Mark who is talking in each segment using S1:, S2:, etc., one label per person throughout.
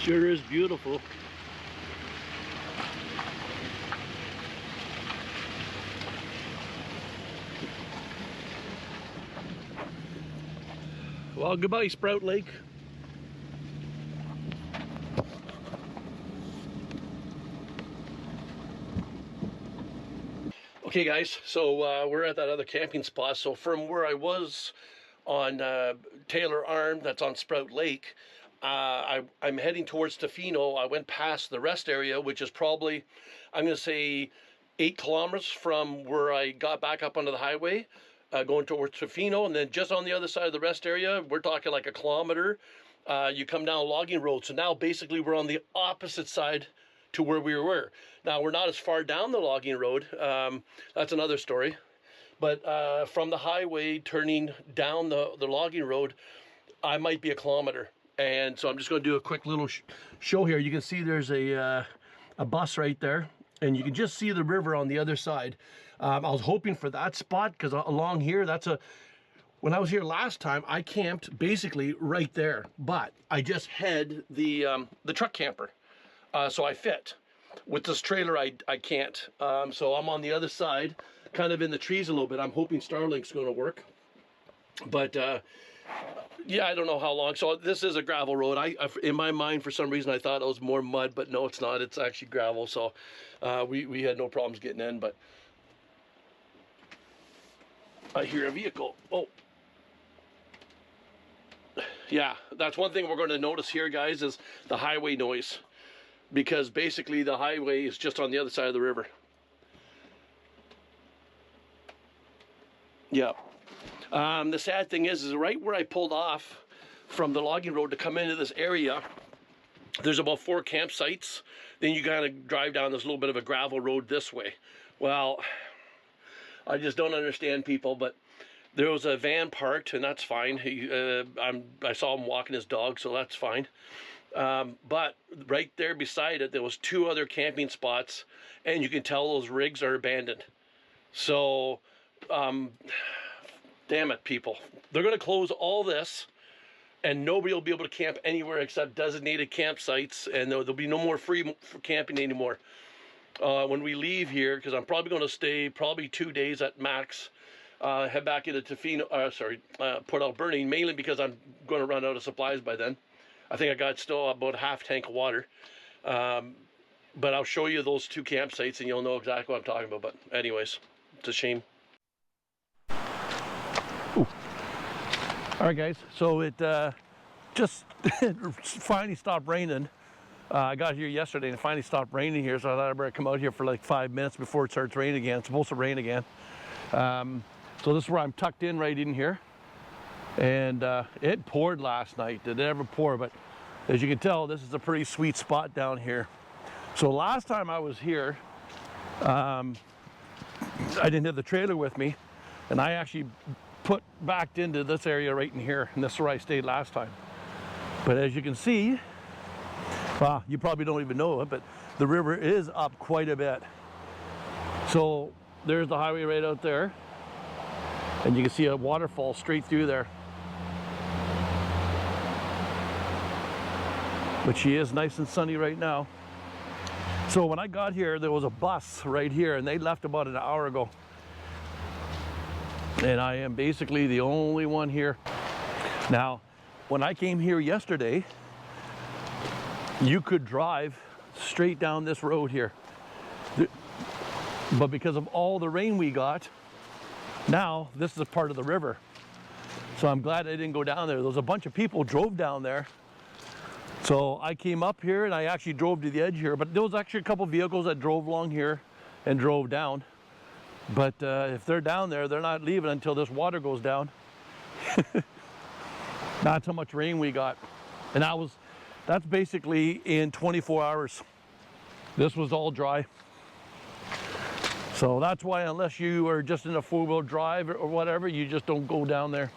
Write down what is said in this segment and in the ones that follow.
S1: Sure is beautiful. Well, goodbye, Sprout Lake. Okay guys, so we're at that other camping spot. So from where I was on Taylor Arm, that's on Sprout Lake, I'm heading towards Tofino. I went past the rest area, which is probably, I'm going to say 8 kilometers from where I got back up onto the highway, going towards Tofino. And then just on the other side of the rest area, we're talking like a kilometer, you come down a logging road. So now basically we're on the opposite side to where we were. Now we're not as far down the logging road. That's another story. But from the highway turning down the logging road, I might be a kilometer. And so I'm just going to do a quick little show here. You can see there's a bus right there, and you can just see the river on the other side. I was hoping for that spot because along here, when I was here last time, I camped basically right there. But I just had the truck camper. So I fit. With this trailer, I can't. So I'm on the other side, kind of in the trees a little bit. I'm hoping Starlink's going to work. But yeah, I don't know how long. So this is a gravel road. In my mind, for some reason, I thought it was more mud, but no, it's not. It's actually gravel. So we had no problems getting in. But I hear a vehicle. Oh. Yeah, that's one thing we're going to notice here, guys, is the highway noise. Because basically the highway is just on the other side of the river. Yeah. The sad thing is right where I pulled off from the logging road to come into this area, there's about 4 campsites. Then you kind of drive down this little bit of a gravel road this way. Well, I just don't understand people, but there was a van parked, and that's fine. I saw him walking his dog, so that's fine. But right there beside it, there was 2 other camping spots, and you can tell those rigs are abandoned. So, damn it, people. They're going to close all this, and nobody will be able to camp anywhere except designated campsites, and there'll be no more free camping anymore. When we leave here, because I'm probably going to stay probably 2 days at max, head back into Tofino, Port Alberni, mainly because I'm going to run out of supplies by then. I think I got still about a half tank of water. But I'll show you those 2 campsites and you'll know exactly what I'm talking about. But anyways, it's a shame. Ooh. All right, guys. So it just finally stopped raining. I got here yesterday and it finally stopped raining here. So I thought I'd better come out here for like 5 minutes before it starts raining again. It's supposed to rain again. So this is where I'm tucked in right in here. And it poured last night. Did it ever pour? But as you can tell, this is a pretty sweet spot down here. So last time I was here, I didn't have the trailer with me, and I actually backed into this area right in here, and this is where I stayed last time. But as you can see, well, you probably don't even know it, but the river is up quite a bit. So there's the highway right out there, and you can see a waterfall straight through there. But she is nice and sunny right now. So when I got here, there was a bus right here, and they left about an hour ago. And I am basically the only one here. Now, when I came here yesterday, you could drive straight down this road here. But because of all the rain we got, now this is a part of the river. So I'm glad I didn't go down there. There was a bunch of people drove down there. So I came up here and I actually drove to the edge here, but there was actually a couple vehicles that drove along here and drove down. But if they're down there, they're not leaving until this water goes down. That's how much rain we got. And that's basically in 24 hours. This was all dry. So that's why, unless you are just in a 4-wheel drive or whatever, you just don't go down there.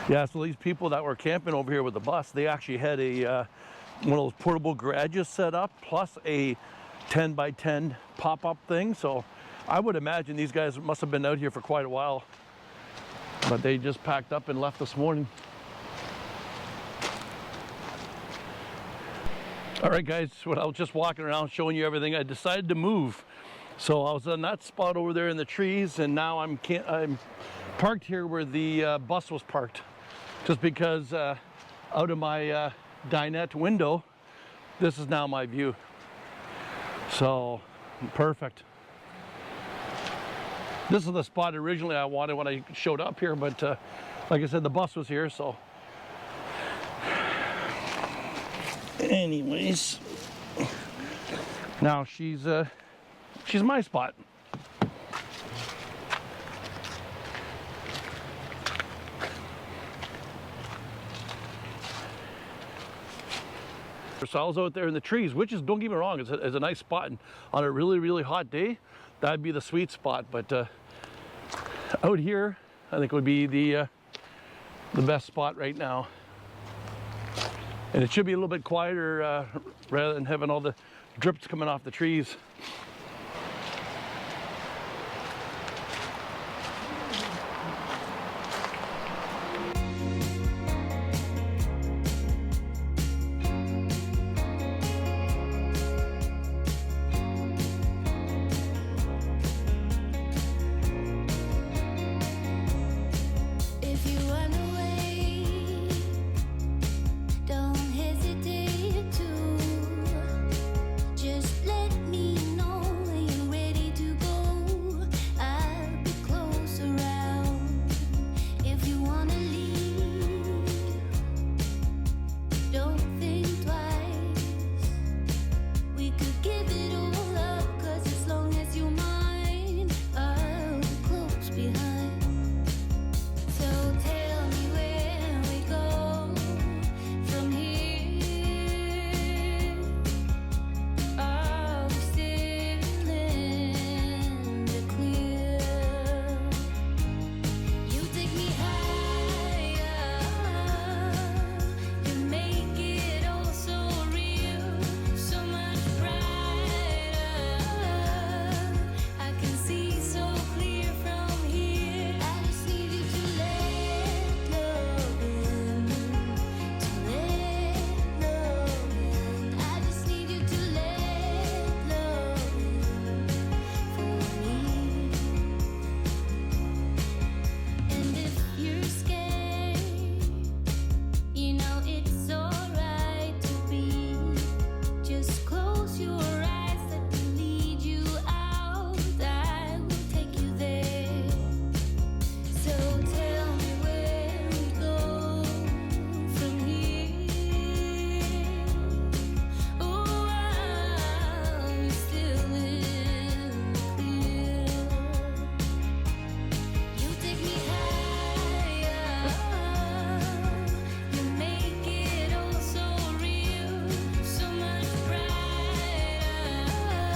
S1: Yeah, so these people that were camping over here with the bus, they actually had one of those portable garages set up, plus a 10 by 10 pop-up thing. So I would imagine these guys must have been out here for quite a while, but they just packed up and left this morning. All right, guys, when I was just walking around showing you everything, I decided to move. So I was on that spot over there in the trees, and now I'm parked here where the bus was parked. Just because out of my dinette window, this is now my view. So, perfect. This is the spot originally I wanted when I showed up here, but like I said, the bus was here, so. Anyways, now she's my spot. So I was out there in the trees, which is, don't get me wrong, it's a nice spot. And on a really, really hot day, that'd be the sweet spot. But out here, I think would be the best spot right now. And it should be a little bit quieter rather than having all the drips coming off the trees.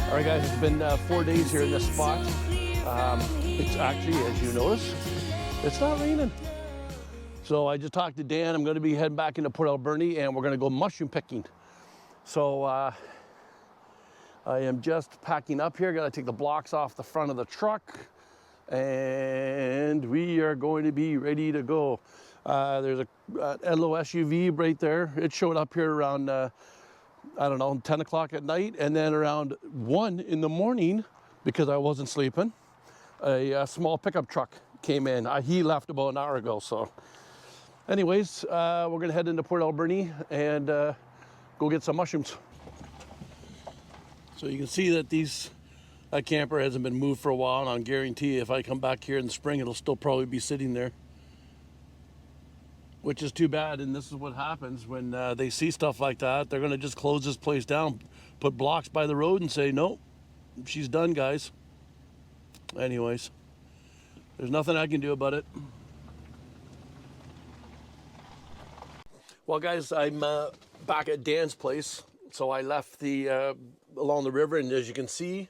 S1: All right, guys, it's been 4 days here in this spot. It's actually, as you notice, it's not raining. So I just talked to Dan. I'm going to be heading back into Port Alberni, and we're going to go mushroom picking. So I am just packing up here. Got to take the blocks off the front of the truck, and we are going to be ready to go. There's a Edlo SUV right there. It showed up here around I don't know, 10 o'clock at night, and then around 1 in the morning, because I wasn't sleeping, a small pickup truck came in. He left about an hour ago. So anyways, we're gonna head into Port Alberni and go get some mushrooms. So you can see that that camper hasn't been moved for a while, and I guarantee if I come back here in the spring, it'll still probably be sitting there. Which is too bad, and this is what happens when they see stuff like that. They're gonna just close this place down, put blocks by the road and say, nope, she's done, guys. Anyways, there's nothing I can do about it. Well, guys, I'm back at Dan's place. So I left along the river, and as you can see,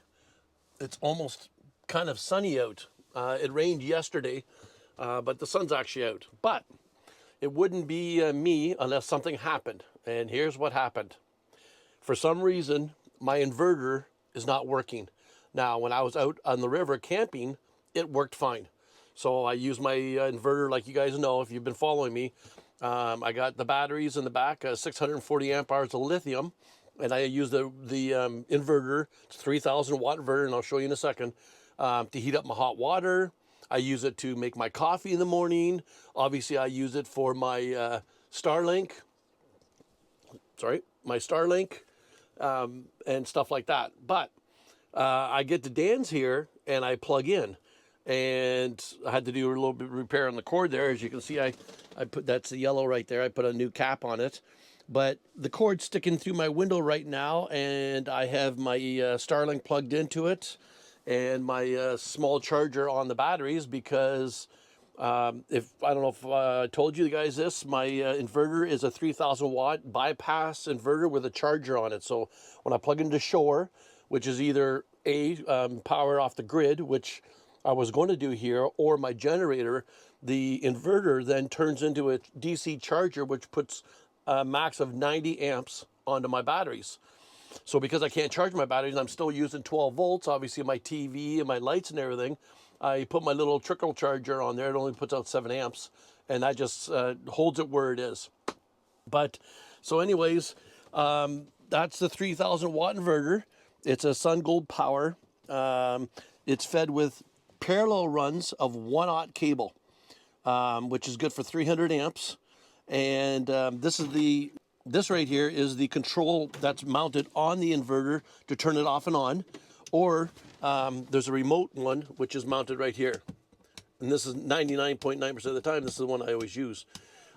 S1: it's almost kind of sunny out. It rained yesterday, but the sun's actually out. But it wouldn't be me unless something happened. And here's what happened. For some reason, my inverter is not working. Now, when I was out on the river camping, it worked fine. So I used my inverter, like you guys know, if you've been following me. I got the batteries in the back, 640 amp hours of lithium. and I use the inverter. It's a 3,000 watt inverter, and I'll show you in a second, to heat up my hot water. I use it to make my coffee in the morning. Obviously, I use it for my Starlink. Sorry, my Starlink, and stuff like that. But I get to Dan's here and I plug in, and I had to do a little bit of repair on the cord there. As you can see, I put, that's the yellow right there. I put a new cap on it, but the cord's sticking through my window right now, and I have my Starlink plugged into it and my small charger on the batteries, because if I don't know if I told you guys this, my inverter is a 3,000 watt bypass inverter with a charger on it. So when I plug into shore, which is either power off the grid, which I was going to do here, or my generator, the inverter then turns into a DC charger, which puts a max of 90 amps onto my batteries. So because I can't charge my batteries, I'm still using 12 volts, obviously my TV and my lights and everything. I put my little trickle charger on there. It only puts out 7 amps, and that just holds it where it is. But, so anyways, that's the 3,000 watt inverter. It's a SunGold power. It's fed with parallel runs of 1/aught cable, which is good for 300 amps. And this right here is the control that's mounted on the inverter to turn it off and on. Or there's a remote one, which is mounted right here. And this is 99.9% of the time, this is the one I always use.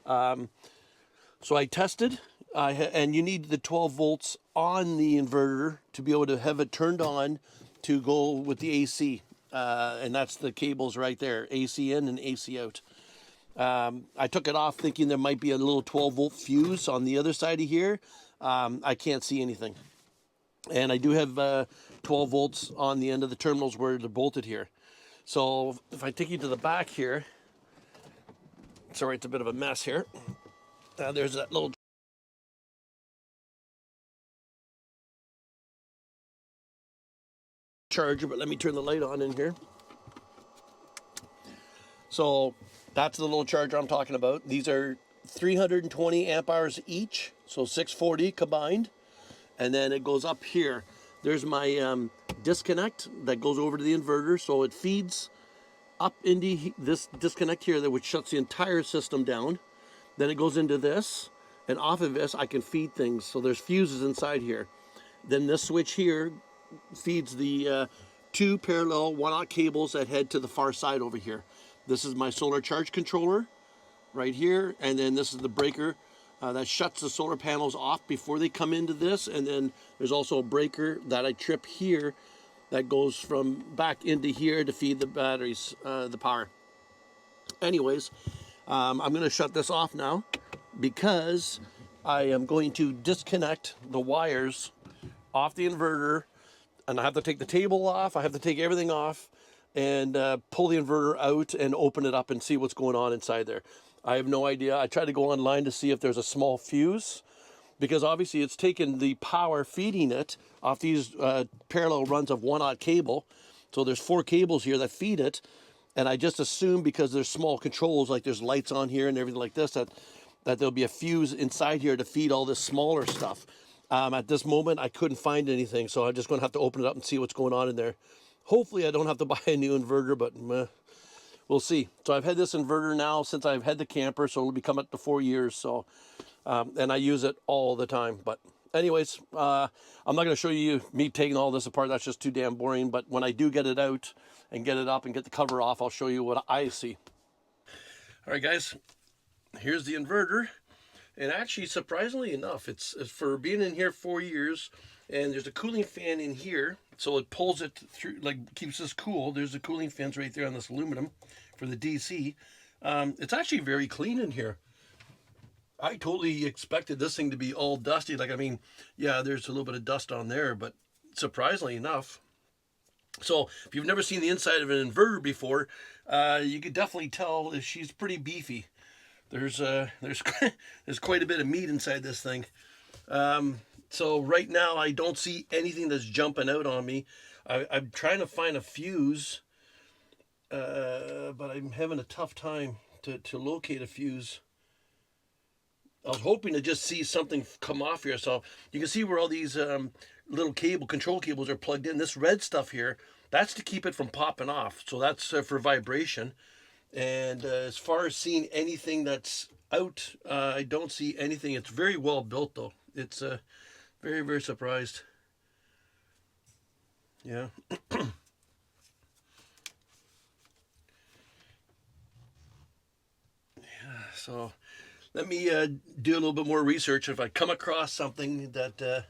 S1: So I tested, and you need the 12 volts on the inverter to be able to have it turned on to go with the AC. And that's the cables right there, AC in and AC out. I took it off thinking there might be a little 12 volt fuse on the other side of here. I can't see anything. And I do have 12 volts on the end of the terminals where they're bolted here. So if I take you to the back here, sorry, it's a bit of a mess here. There's that little charger, but let me turn the light on in here. So that's the little charger I'm talking about. These are 320 amp hours each, so 640 combined. And then it goes up here. There's my disconnect that goes over to the inverter, so it feeds up into this disconnect here, which shuts the entire system down. Then it goes into this, and off of this I can feed things. So there's fuses inside here. Then this switch here feeds the 2 parallel 1/aught cables that head to the far side over here. This is my solar charge controller right here, and then this is the breaker that shuts the solar panels off before they come into this. And then there's also a breaker that I trip here that goes from back into here to feed the batteries, the power. Anyways, I'm going to shut this off now because I am going to disconnect the wires off the inverter, and I have to take the table off. I have to take everything off and pull the inverter out and open it up and see what's going on inside there. I have no idea. I tried to go online to see if there's a small fuse, because obviously it's taken the power feeding it off these parallel runs of 1/aught cable. So there's 4 cables here that feed it. And I just assume because there's small controls, like there's lights on here and everything like this, that there'll be a fuse inside here to feed all this smaller stuff. At this moment, I couldn't find anything, so I'm just going to have to open it up and see what's going on in there. Hopefully I don't have to buy a new inverter, but we'll see. So I've had this inverter now since I've had the camper, so it'll be coming up to 4 years. So, and I use it all the time. But anyways, I'm not going to show you me taking all this apart. That's just too damn boring. But when I do get it out and get it up and get the cover off, I'll show you what I see. All right, guys, here's the inverter. And actually, surprisingly enough, it's for being in here 4 years, and there's a cooling fan in here, so it pulls it through, like keeps this cool. There's the cooling fans right there on this aluminum for the DC. It's actually very clean in here. I totally expected this thing to be all dusty. Like, I mean, yeah, there's a little bit of dust on there, but surprisingly enough. So if you've never seen the inside of an inverter before, you could definitely tell that she's pretty beefy. There's quite a bit of meat inside this thing. So right now I don't see anything that's jumping out on me. I'm trying to find a fuse, but I'm having a tough time to locate a fuse. I was hoping to just see something come off here. So you can see where all these little control cables are plugged in. This red stuff here, that's to keep it from popping off. So that's for vibration. And as far as seeing anything that's out, I don't see anything. It's very well built though. It's very, very surprised. Yeah. So let me do a little bit more research if I come across something that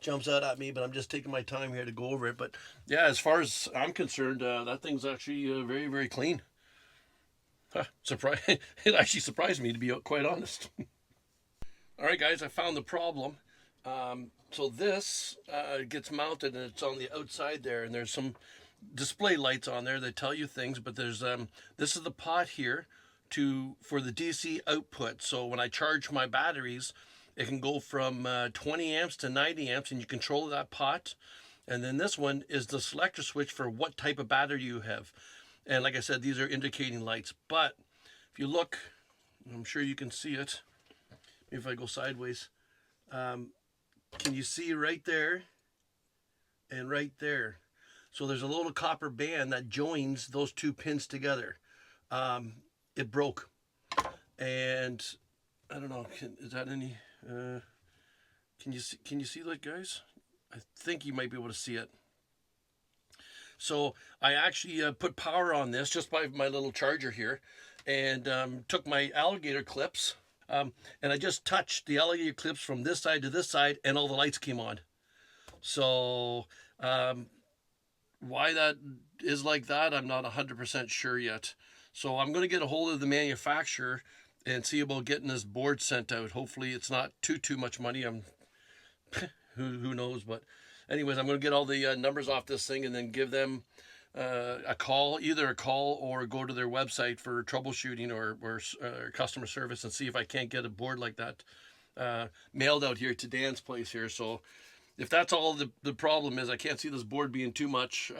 S1: jumps out at me, but I'm just taking my time here to go over it. But yeah, as far as I'm concerned, that thing's actually very, very clean. Surprise! It actually surprised me, to be quite honest. All right, guys, I found the problem. So this gets mounted and it's on the outside there, and there's some display lights on there that tell you things, but there's this is the pot here for the DC output. So when I charge my batteries, it can go from 20 amps to 90 amps, and you control that pot. And then this one is the selector switch for what type of battery you have. And like I said, these are indicating lights. But if you look, I'm sure you can see it. If I go sideways, can you see right there and right there? So there's a little copper band that joins those two pins together. It broke, and I don't know. Is that any? Can you see that, guys? I think you might be able to see it. So I actually put power on this just by my little charger here, and took my alligator clips, and I just touched the alligator clips from this side to this side, and all the lights came on. So why that is like that, I'm not 100% sure yet. So I'm going to get a hold of the manufacturer and see about getting this board sent out. Hopefully it's not too much money. Who knows, but anyways, I'm going to get all the numbers off this thing and then give them a call, either a call or go to their website for troubleshooting or customer service, and see if I can't get a board like that mailed out here to Dan's place here. So if that's all the problem is, I can't see this board being too much.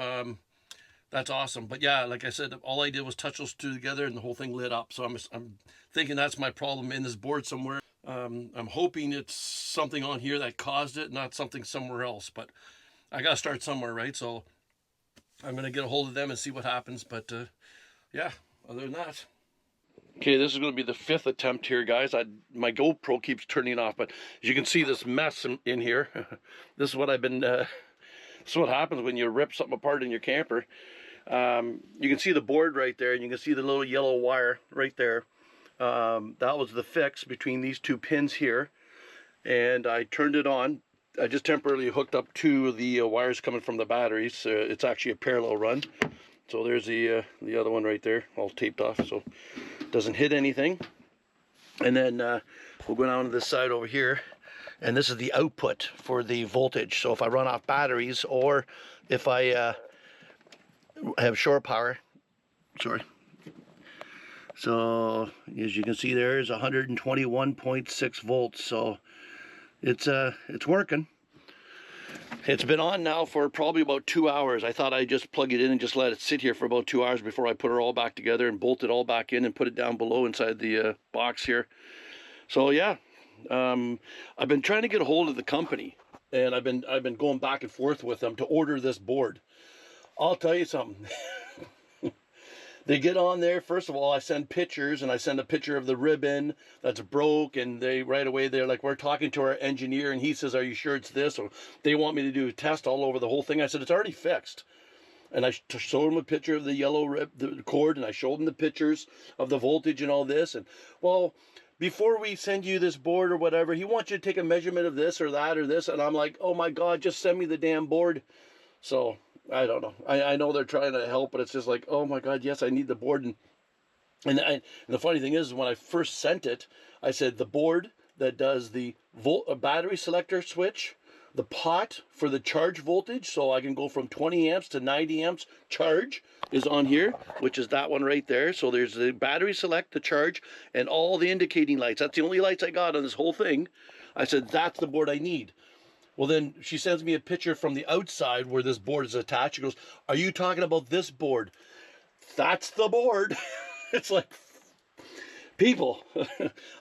S1: That's awesome. But yeah, like I said, all I did was touch those two together and the whole thing lit up. So I'm thinking that's my problem in this board somewhere. I'm hoping it's something on here that caused it, not something somewhere else. But I got to start somewhere, right? So I'm going to get a hold of them and see what happens. But yeah, other than that. Okay, this is going to be the 5th attempt here, guys. My GoPro keeps turning off, but as you can see this mess in here. This is what I've been... this is what happens when you rip something apart in your camper. You can see the board right there, and you can see the little yellow wire right there. That was the fix between these two pins here, and I turned it on. I just temporarily hooked up two of the wires coming from the batteries. It's actually a parallel run. So there's the other one right there, all taped off, so it doesn't hit anything. And then we'll go down to this side over here, and this is the output for the voltage. So if I run off batteries, or if I have shore power, sorry. So as you can see, there's 121.6 volts. So it's working. It's been on now for probably about 2 hours. I thought I'd just plug it in and just let it sit here for about 2 hours before I put it all back together and bolt it all back in and put it down below inside the box here. So yeah, I've been trying to get a hold of the company, and I've been going back and forth with them to order this board. I'll tell you something. They get on there, first of all, I send pictures, and I send a picture of the ribbon that's broke, and they right away, they're like, we're talking to our engineer, and he says, are you sure it's this? Or they want me to do a test all over the whole thing. I said, it's already fixed. And I showed them a picture of the yellow the cord, and I showed them the pictures of the voltage and all this. And, well, before we send you this board or whatever, he wants you to take a measurement of this or that or this. And I'm like, oh my God, just send me the damn board. So I don't know. I know they're trying to help, but it's just like, oh my God, yes, I need the board. And the funny thing is, when I first sent it, I said the board that does the battery selector switch, the pot for the charge voltage, so I can go from 20 amps to 90 amps charge, is on here, which is that one right there. So there's the battery select, the charge, and all the indicating lights. That's the only lights I got on this whole thing. I said, that's the board I need. Well, then she sends me a picture from the outside where this board is attached. She goes, are you talking about this board? That's the board. It's like, People,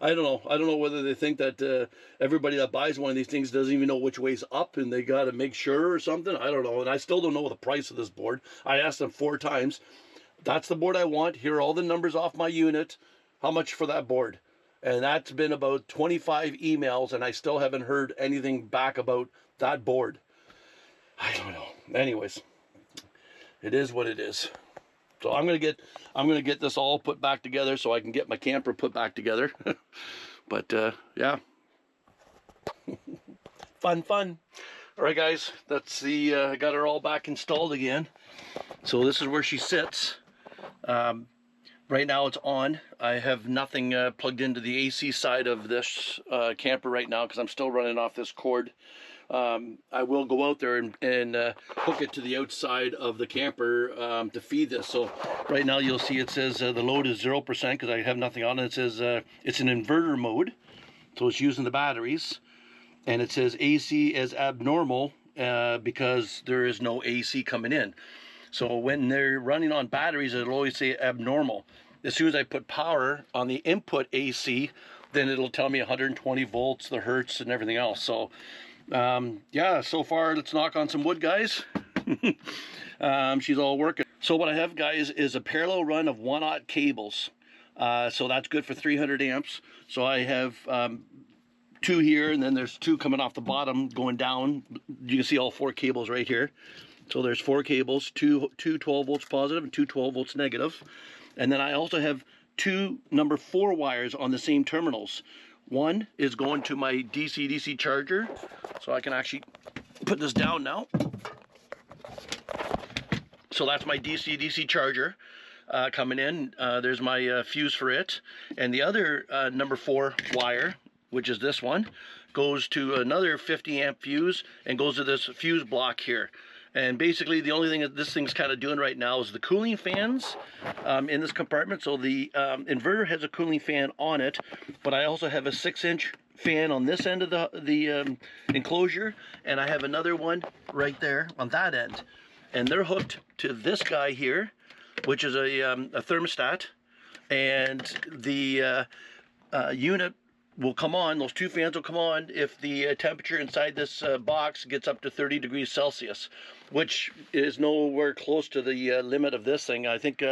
S1: I don't know whether they think that everybody that buys one of these things doesn't even know which way's up and they got to make sure or something. I don't know. And I still don't know the price of this board. I asked them 4 times. That's the board I want. Here are all the numbers off my unit. How much for that board? And that's been about 25 emails, and I still haven't heard anything back about that board. I don't know. Anyways, it is what it is. So I'm gonna get this all put back together so I can get my camper put back together. But yeah, fun. All right, guys, that's the I got her all back installed again. So this is where she sits. Right now it's on. I have nothing plugged into the AC side of this camper right now because I'm still running off this cord. I will go out there and hook it to the outside of the camper to feed this. So right now you'll see it says the load is 0% because I have nothing on it. It says it's an inverter mode, so it's using the batteries, and it says AC is abnormal because there is no AC coming in. So when they're running on batteries, it'll always say abnormal. As soon as I put power on the input AC, then it'll tell me 120 volts, the hertz, and everything else. So yeah, so far let's knock on some wood, guys. She's all working. So what I have, guys, is a parallel run of 1/0 cables. So that's good for 300 amps. So I have 2 here, and then there's 2 coming off the bottom going down. You can see all 4 cables right here. So there's 4 cables, two 12 volts positive and 2 12 volts negative. And then I also have 2 number 4 wires on the same terminals. One is going to my DC-DC charger, so I can actually put this down now. So that's my DC-DC charger coming in. There's my fuse for it. And the other number 4 wire, which is this one, goes to another 50 amp fuse and goes to this fuse block here. And basically the only thing that this thing's kind of doing right now is the cooling fans in this compartment. So the inverter has a cooling fan on it, but I also have a 6-inch fan on this end of the enclosure, and I have another one right there on that end. And they're hooked to this guy here, which is a thermostat, and the unit will come on, those 2 fans will come on if the temperature inside this box gets up to 30 degrees Celsius, which is nowhere close to the limit of this thing. I think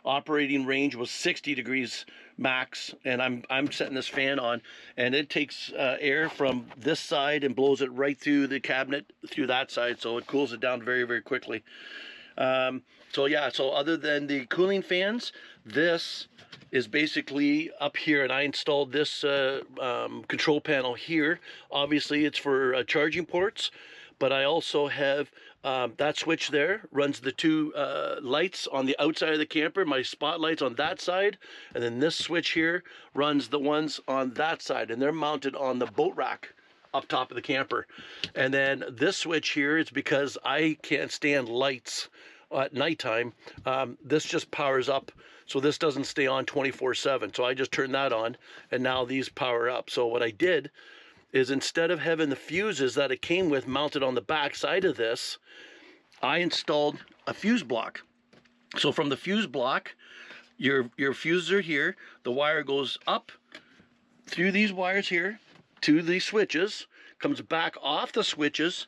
S1: operating range was 60 degrees max, and I'm setting this fan on, and it takes air from this side and blows it right through the cabinet through that side, so it cools it down very, very quickly. So yeah, so other than the cooling fans, this is basically up here, and I installed this control panel here. Obviously it's for charging ports, but I also have that switch there runs the 2 lights on the outside of the camper, my spotlights on that side, and then this switch here runs the ones on that side, and they're mounted on the boat rack up top of the camper. And then this switch here is because I can't stand lights at nighttime. This just powers up, so this doesn't stay on 24/7. So I just turn that on, and now these power up. So what I did is, instead of having the fuses that it came with mounted on the back side of this, I installed a fuse block. So from the fuse block, your fuses are here. The wire goes up through these wires here to these switches, comes back off the switches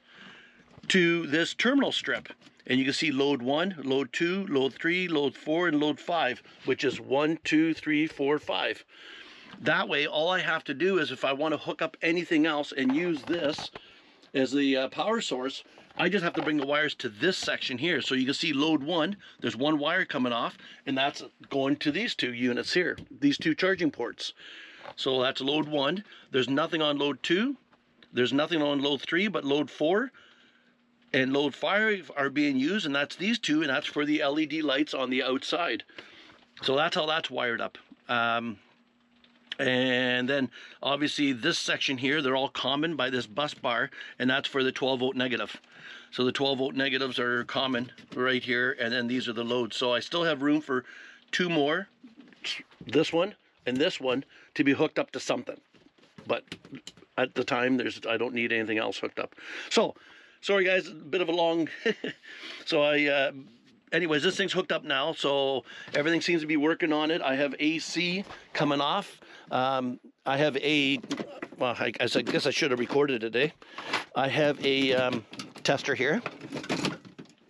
S1: to this terminal strip. And you can see load 1, load 2, load 3, load 4, and load 5, which is 1, 2, 3, 4, 5. That way, all I have to do is, if I want to hook up anything else and use this as the power source, I just have to bring the wires to this section here. So you can see load 1, there's 1 wire coming off, and that's going to these 2 units here, these 2 charging ports. So that's load 1. There's nothing on load 2. There's nothing on load 3, but load 4 and load 5 are being used, and that's these 2, and that's for the LED lights on the outside. So that's how that's wired up. And then obviously this section here, they're all common by this bus bar, and that's for the 12 volt negative. So the 12 volt negatives are common right here, and then these are the loads. So I still have room for 2 more, this one and this one, to be hooked up to something. But at the time, I don't need anything else hooked up. So sorry guys, a bit of a long, so I anyways, this thing's hooked up now, so everything seems to be working on it. I have AC coming off. I have a, well, I guess I should have recorded today. I have a tester here.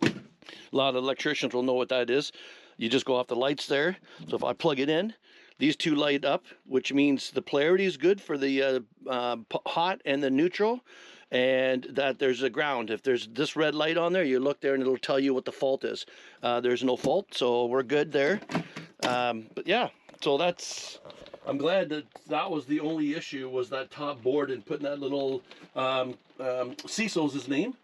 S1: A lot of electricians will know what that is. You just go off the lights there. So if I plug it in, these two light up, which means the polarity is good for the hot and the neutral, and that there's a ground. If there's this red light on there, you look there and it'll tell you what the fault is. There's no fault, so we're good there. But yeah, so that's, I'm glad that that was the only issue, was that top board and putting that little, Cecil's his name.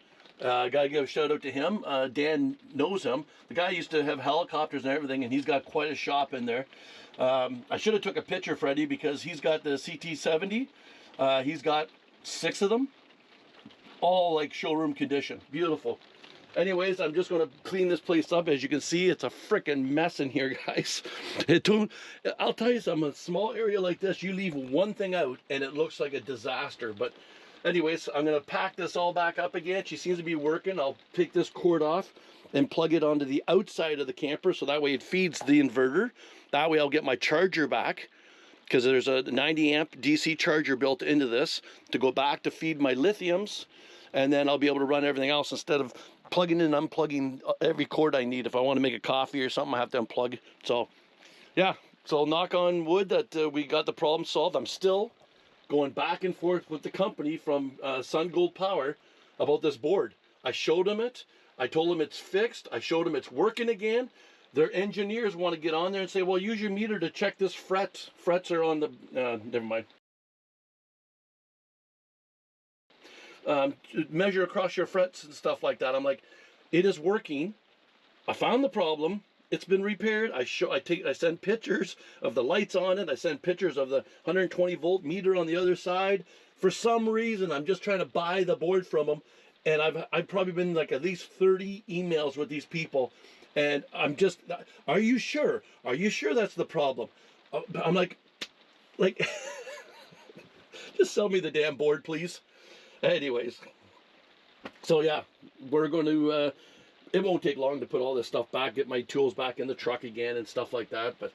S1: Gotta give a shout out to him. Dan knows him. The guy used to have helicopters and everything, and he's got quite a shop in there. I should have took a picture, Freddie, because he's got the CT70. He's got 6 of them, all like showroom condition. Beautiful. Anyways, I'm just going to clean this place up. As you can see, it's a freaking mess in here, guys. I'll tell you something, a small area like this, you leave one thing out and it looks like a disaster. But anyways, I'm going to pack this all back up again. She seems to be working. I'll take this cord off and plug it onto the outside of the camper, so that way it feeds the inverter. That way I'll get my charger back, because there's a 90 amp DC charger built into this to go back to feed my lithiums, and then I'll be able to run everything else instead of plugging and unplugging every cord I need. If I want to make a coffee or something, I have to unplug. So yeah, so knock on wood that we got the problem solved. I'm still going back and forth with the company from Sun Gold Power about this board. I showed them it. I told them it's fixed. I showed them it's working again. Their engineers want to get on there and say, well, use your meter to check this fret. Frets are on the, never mind. Measure across your frets and stuff like that. I'm like, it is working. I found the problem. It's been repaired. I send pictures of the lights on it. I send pictures of the 120 volt meter on the other side. For some reason, I'm just trying to buy the board from them. And I've probably been like at least 30 emails with these people. And I'm just, are you sure? Are you sure that's the problem? I'm like, just sell me the damn board, please. Anyways, so yeah, we're going to, it won't take long to put all this stuff back, get my tools back in the truck again and stuff like that. But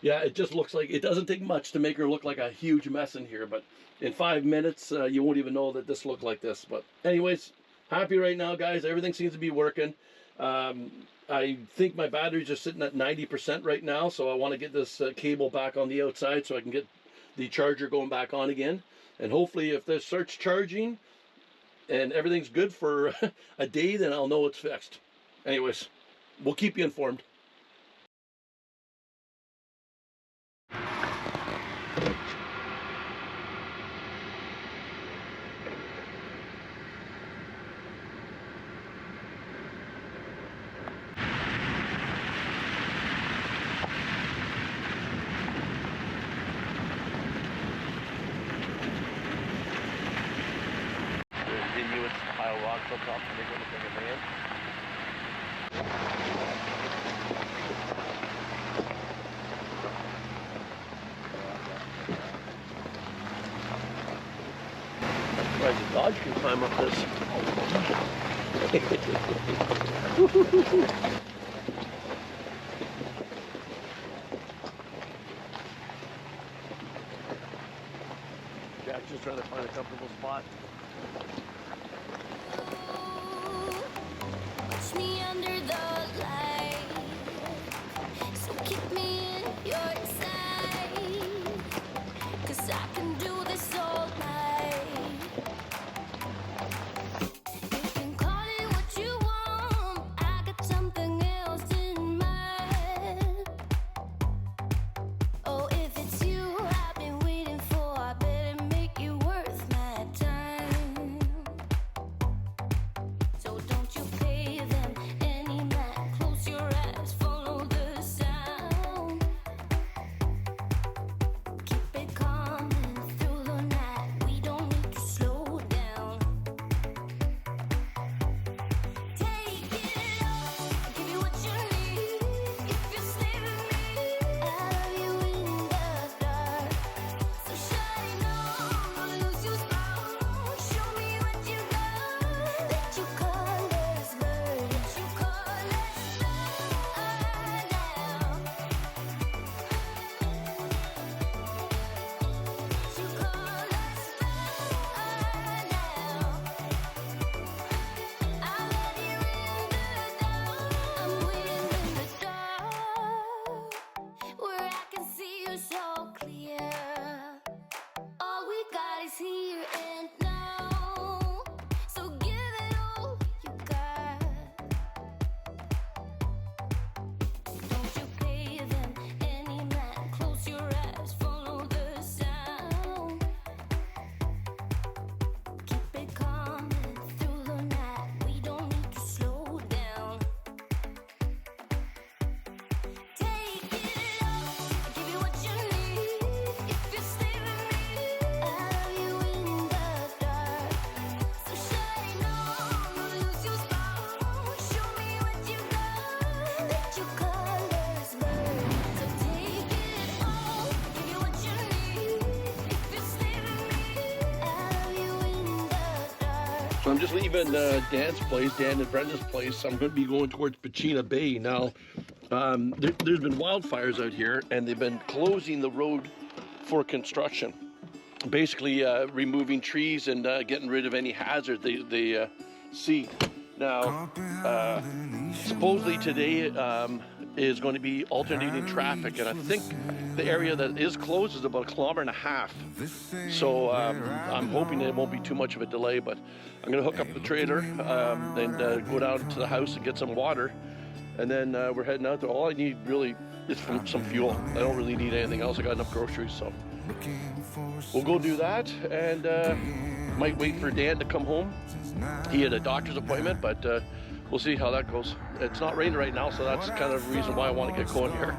S1: yeah, it just looks like, it doesn't take much to make her look like a huge mess in here. But in 5 minutes, you won't even know that this looked like this. But anyways, happy right now, guys. Everything seems to be working. I think my batteries are sitting at 90% right now, so I want to get this cable back on the outside so I can get the charger going back on again. And hopefully if this starts charging and everything's good for a day, then I'll know it's fixed. Anyways, we'll keep you informed. Continuous pile rocks on top to make it look like a man. Surprised the Dodge can climb up this. Jack's just trying to find a comfortable spot.
S2: Watch me under the light, so keep me in your sight, 'cause I can do this all night. You can call it what you want, I got something else in mind. Oh, if it's you I've been waiting for, I better make you worth my time.
S1: I'm just leaving Dan's place, Dan and Brenda's place. I'm going to be going towards Pachina Bay. Now, there's been wildfires out here, and they've been closing the road for construction. Basically, removing trees and getting rid of any hazard they see. Now, supposedly today is going to be alternating traffic, and I think the area that is closed is about 1.5 kilometers. So I'm hoping it won't be too much of a delay, but I'm going to hook up the trailer and go down to the house and get some water, and then we're heading out there. All I need really is some fuel. I don't really need anything else. I got enough groceries, so we'll go do that, and might wait for Dan to come home. He had a doctor's appointment, but we'll see how that goes. It's not raining right now, so that's kind of the reason why I want to get going here.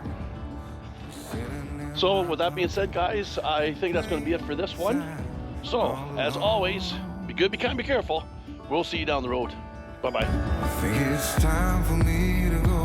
S1: So with that being said, guys, I think that's going to be it for this one. So, as always, be good, be kind, be careful. We'll see you down the road. Bye-bye.
S3: I think it's time for me to go.